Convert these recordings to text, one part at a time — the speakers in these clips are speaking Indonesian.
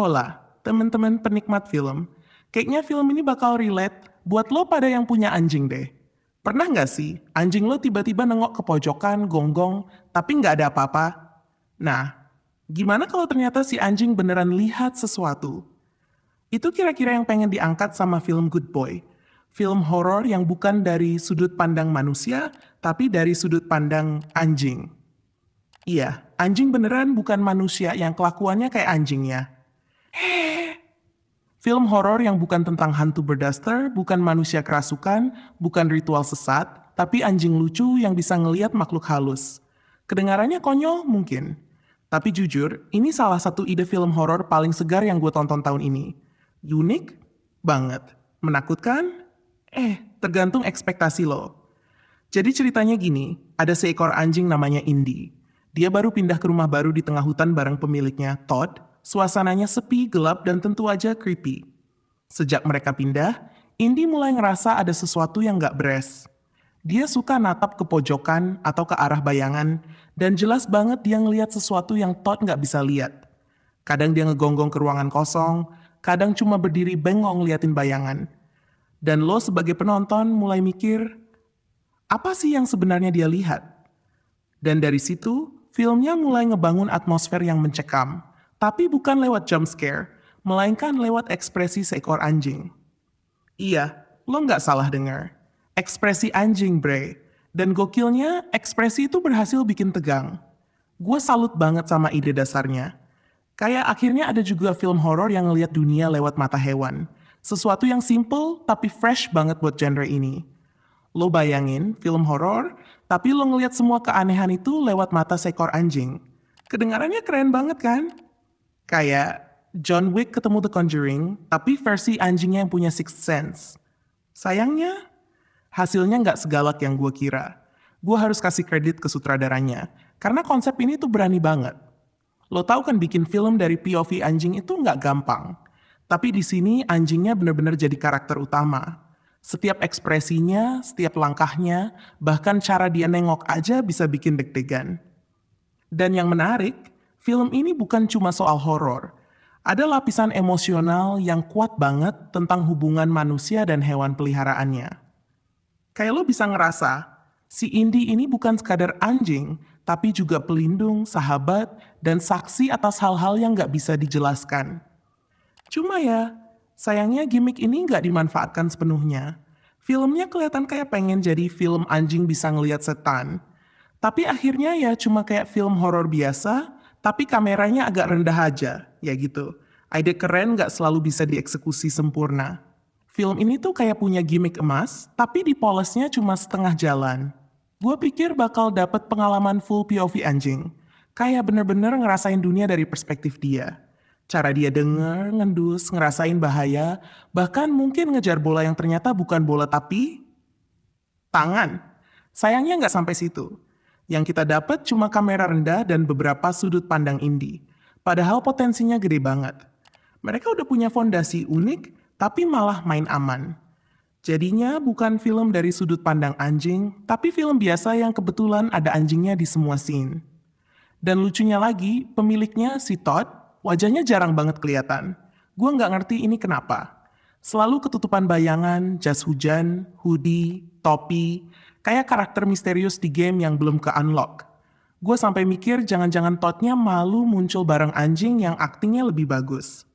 Hola, teman-teman penikmat film. Kayaknya film ini bakal relate buat lo pada yang punya anjing deh. Pernah nggak sih anjing lo tiba-tiba nengok ke pojokan, gonggong, tapi nggak ada apa-apa? Nah, gimana kalau ternyata si anjing beneran lihat sesuatu? Itu kira-kira yang pengen diangkat sama film Good Boy. Film horor yang bukan dari sudut pandang manusia, tapi dari sudut pandang anjing. Iya, anjing beneran bukan manusia yang kelakuannya kayak anjingnya. Film horor yang bukan tentang hantu berdaster, bukan manusia kerasukan, bukan ritual sesat, tapi anjing lucu yang bisa ngeliat makhluk halus. Kedengarannya konyol mungkin. Tapi jujur, ini salah satu ide film horor paling segar yang gue tonton tahun ini. Unik banget. Menakutkan? Tergantung ekspektasi lo. Jadi ceritanya gini, ada seekor anjing namanya Indy. Dia baru pindah ke rumah baru di tengah hutan bareng pemiliknya, Todd. Suasananya sepi, gelap, dan tentu aja creepy. Sejak mereka pindah, Indy mulai ngerasa ada sesuatu yang gak beres. Dia suka natap ke pojokan atau ke arah bayangan, dan jelas banget dia ngeliat sesuatu yang Todd gak bisa lihat. Kadang dia ngegonggong ke ruangan kosong, kadang cuma berdiri bengong liatin bayangan. Dan lo sebagai penonton mulai mikir, apa sih yang sebenarnya dia lihat? Dan dari situ, filmnya mulai ngebangun atmosfer yang mencekam. Tapi bukan lewat jump scare, melainkan lewat ekspresi seekor anjing. Iya, lo nggak salah dengar. Ekspresi anjing, bre. Dan gokilnya, ekspresi itu berhasil bikin tegang. Gue salut banget sama ide dasarnya. Kayak akhirnya ada juga film horor yang ngeliat dunia lewat mata hewan. Sesuatu yang simple tapi fresh banget buat genre ini. Lo bayangin film horor, tapi lo ngeliat semua keanehan itu lewat mata seekor anjing. Kedengarannya keren banget kan? Kayak John Wick ketemu The Conjuring, tapi versi anjingnya yang punya Sixth Sense. Sayangnya, hasilnya nggak segalak yang gue kira. Gue harus kasih kredit ke sutradaranya, karena konsep ini tuh berani banget. Lo tau kan bikin film dari POV anjing itu nggak gampang. Tapi di sini anjingnya bener-bener jadi karakter utama. Setiap ekspresinya, setiap langkahnya, bahkan cara dia nengok aja bisa bikin deg-degan. Dan yang menarik, film ini bukan cuma soal horor. Ada lapisan emosional yang kuat banget tentang hubungan manusia dan hewan peliharaannya. Kayak lo bisa ngerasa, si Indy ini bukan sekadar anjing, tapi juga pelindung, sahabat, dan saksi atas hal-hal yang gak bisa dijelaskan. Cuma ya, sayangnya gimmick ini gak dimanfaatkan sepenuhnya. Filmnya kelihatan kayak pengen jadi film anjing bisa ngelihat setan. Tapi akhirnya ya cuma kayak film horor biasa, tapi kameranya agak rendah aja, ya gitu. Ide keren gak selalu bisa dieksekusi sempurna. Film ini tuh kayak punya gimmick emas, tapi dipolesnya cuma setengah jalan. Gue pikir bakal dapet pengalaman full POV anjing. Kayak bener-bener ngerasain dunia dari perspektif dia. Cara dia denger, ngendus, ngerasain bahaya, bahkan mungkin ngejar bola yang ternyata bukan bola tapi tangan. Sayangnya nggak sampai situ. Yang kita dapat cuma kamera rendah dan beberapa sudut pandang indie. Padahal potensinya gede banget. Mereka udah punya fondasi unik, tapi malah main aman. Jadinya bukan film dari sudut pandang anjing, tapi film biasa yang kebetulan ada anjingnya di semua scene. Dan lucunya lagi, pemiliknya si Todd, wajahnya jarang banget kelihatan. Gue nggak ngerti ini kenapa. Selalu ketutupan bayangan, jas hujan, hoodie, topi, kayak karakter misterius di game yang belum ke-unlock. Gue sampai mikir jangan-jangan Toddnya malu muncul bareng anjing yang aktingnya lebih bagus.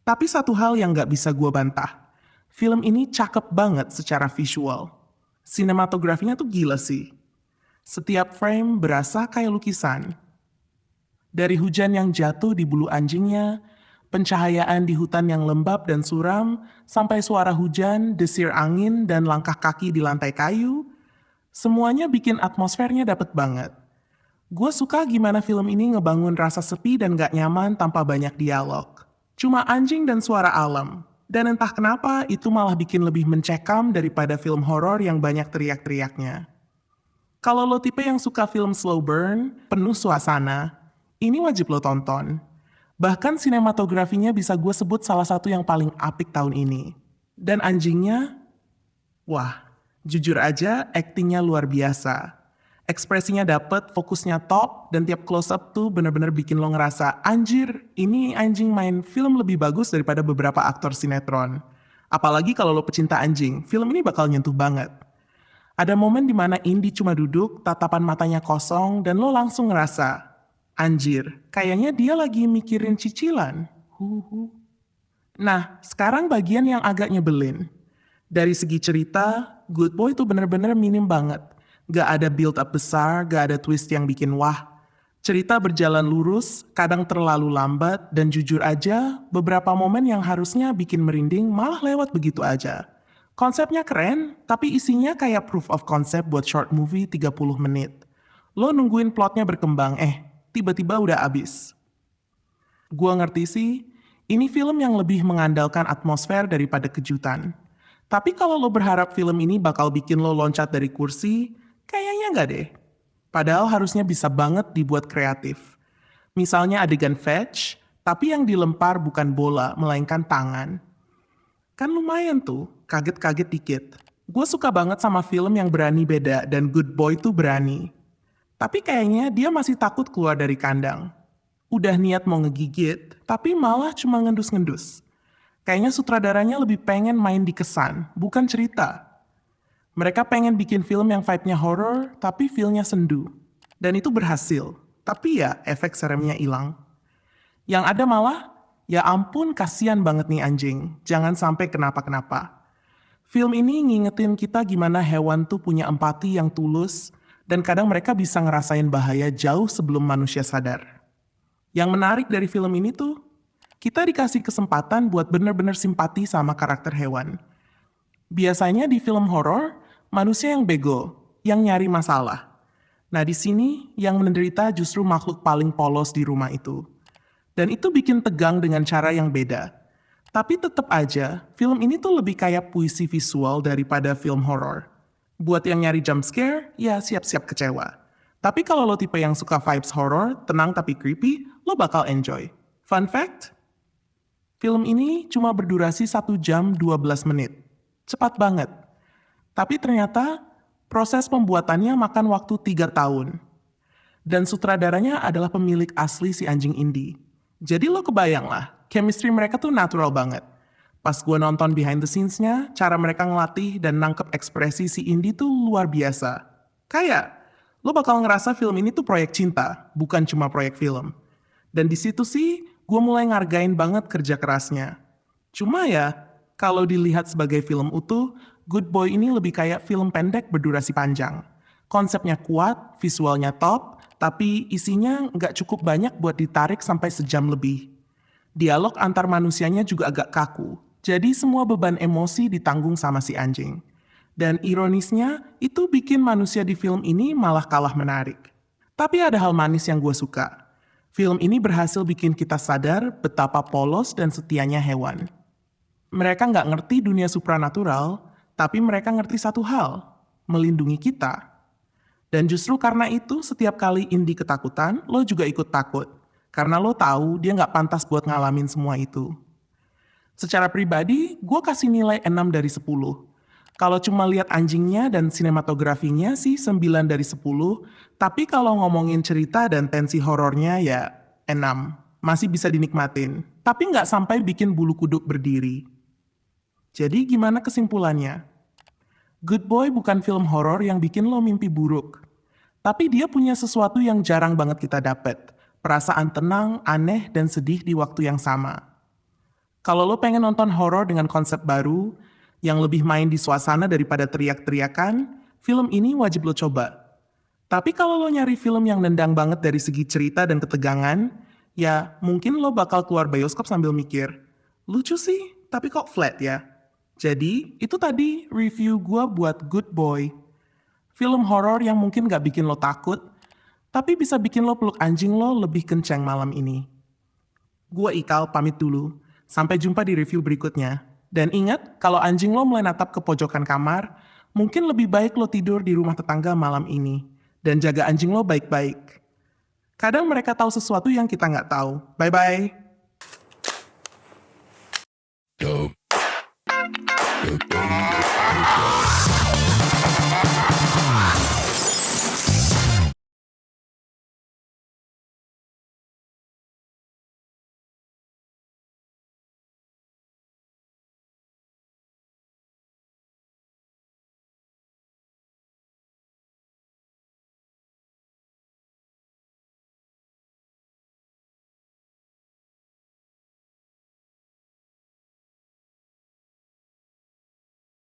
Tapi satu hal yang nggak bisa gue bantah, film ini cakep banget secara visual. Sinematografinya tuh gila sih. Setiap frame berasa kayak lukisan. Dari hujan yang jatuh di bulu anjingnya, pencahayaan di hutan yang lembab dan suram, sampai suara hujan, desir angin, dan langkah kaki di lantai kayu, semuanya bikin atmosfernya dapet banget. Gue suka gimana film ini ngebangun rasa sepi dan gak nyaman tanpa banyak dialog. Cuma anjing dan suara alam. Dan entah kenapa itu malah bikin lebih mencekam daripada film horor yang banyak teriak-teriaknya. Kalau lo tipe yang suka film slow burn, penuh suasana, ini wajib lo tonton. Bahkan sinematografinya bisa gue sebut salah satu yang paling apik tahun ini. Dan anjingnya, wah, jujur aja aktingnya luar biasa. Ekspresinya dapet, fokusnya top, dan tiap close-up tuh bener-bener bikin lo ngerasa, anjir, ini anjing main film lebih bagus daripada beberapa aktor sinetron. Apalagi kalau lo pecinta anjing, film ini bakal nyentuh banget. Ada momen dimana Indy cuma duduk, tatapan matanya kosong, dan lo langsung ngerasa, anjir, kayaknya dia lagi mikirin cicilan. Huhu. Nah, sekarang bagian yang agak nyebelin. Dari segi cerita, Good Boy tuh bener-bener minim banget. Gak ada build up besar, gak ada twist yang bikin wah. Cerita berjalan lurus, kadang terlalu lambat, dan jujur aja, beberapa momen yang harusnya bikin merinding malah lewat begitu aja. Konsepnya keren, tapi isinya kayak proof of concept buat short movie 30 menit. Lo nungguin plotnya berkembang, tiba-tiba udah abis. Gua ngerti sih, ini film yang lebih mengandalkan atmosfer daripada kejutan. Tapi kalau lo berharap film ini bakal bikin lo loncat dari kursi, kayaknya nggak deh. Padahal harusnya bisa banget dibuat kreatif. Misalnya adegan fetch, tapi yang dilempar bukan bola, melainkan tangan. Kan lumayan tuh, kaget-kaget dikit. Gue suka banget sama film yang berani beda dan Good Boy tuh berani. Tapi kayaknya dia masih takut keluar dari kandang. Udah niat mau ngegigit, tapi malah cuma ngendus-ngendus. Kayaknya sutradaranya lebih pengen main di kesan, bukan cerita. Mereka pengen bikin film yang vibe-nya horror, tapi feel-nya sendu. Dan itu berhasil, tapi ya efek seremnya hilang. Yang ada malah, ya ampun kasihan banget nih anjing, jangan sampai kenapa-kenapa. Film ini ngingetin kita gimana hewan tuh punya empati yang tulus, dan kadang mereka bisa ngerasain bahaya jauh sebelum manusia sadar. Yang menarik dari film ini tuh, kita dikasih kesempatan buat bener-bener simpati sama karakter hewan. Biasanya di film horor, manusia yang bego, yang nyari masalah. Nah di sini, yang menderita justru makhluk paling polos di rumah itu. Dan itu bikin tegang dengan cara yang beda. Tapi tetap aja, film ini tuh lebih kayak puisi visual daripada film horor. Buat yang nyari jump scare, ya siap-siap kecewa. Tapi kalau lo tipe yang suka vibes horror, tenang tapi creepy, lo bakal enjoy. Fun fact, film ini cuma berdurasi 1 jam 12 menit. Cepat banget. Tapi ternyata proses pembuatannya makan waktu 3 tahun. Dan sutradaranya adalah pemilik asli si anjing Indy. Jadi lo kebayang lah, chemistry mereka tuh natural banget. Pas gue nonton behind the scenes-nya, cara mereka ngelatih dan nangkep ekspresi si Indy tuh luar biasa. Kayak, lo bakal ngerasa film ini tuh proyek cinta, bukan cuma proyek film. Dan di situ sih, gue mulai ngargain banget kerja kerasnya. Cuma ya, kalau dilihat sebagai film utuh, Good Boy ini lebih kayak film pendek berdurasi panjang. Konsepnya kuat, visualnya top, tapi isinya nggak cukup banyak buat ditarik sampai sejam lebih. Dialog antar manusianya juga agak kaku, jadi semua beban emosi ditanggung sama si anjing. Dan ironisnya, itu bikin manusia di film ini malah kalah menarik. Tapi ada hal manis yang gue suka. Film ini berhasil bikin kita sadar betapa polos dan setianya hewan. Mereka nggak ngerti dunia supranatural, tapi mereka ngerti satu hal, melindungi kita. Dan justru karena itu, setiap kali Indy ketakutan, lo juga ikut takut. Karena lo tahu dia nggak pantas buat ngalamin semua itu. Secara pribadi, gue kasih nilai 6 dari 10. Kalau cuma lihat anjingnya dan sinematografinya sih 9 dari 10, tapi kalau ngomongin cerita dan tensi horornya ya 6. Masih bisa dinikmatin, tapi nggak sampai bikin bulu kuduk berdiri. Jadi gimana kesimpulannya? Good Boy bukan film horor yang bikin lo mimpi buruk. Tapi dia punya sesuatu yang jarang banget kita dapet. Perasaan tenang, aneh, dan sedih di waktu yang sama. Kalau lo pengen nonton horor dengan konsep baru, yang lebih main di suasana daripada teriak-teriakan, film ini wajib lo coba. Tapi kalau lo nyari film yang nendang banget dari segi cerita dan ketegangan, ya mungkin lo bakal keluar bioskop sambil mikir, lucu sih, tapi kok flat ya? Jadi, itu tadi review gue buat Good Boy. Film horor yang mungkin gak bikin lo takut, tapi bisa bikin lo peluk anjing lo lebih kencang malam ini. Gue Ikal pamit dulu. Sampai jumpa di review berikutnya. Dan ingat, kalau anjing lo mulai natap ke pojokan kamar, mungkin lebih baik lo tidur di rumah tetangga malam ini. Dan jaga anjing lo baik-baik. Kadang mereka tahu sesuatu yang kita nggak tahu. Bye-bye.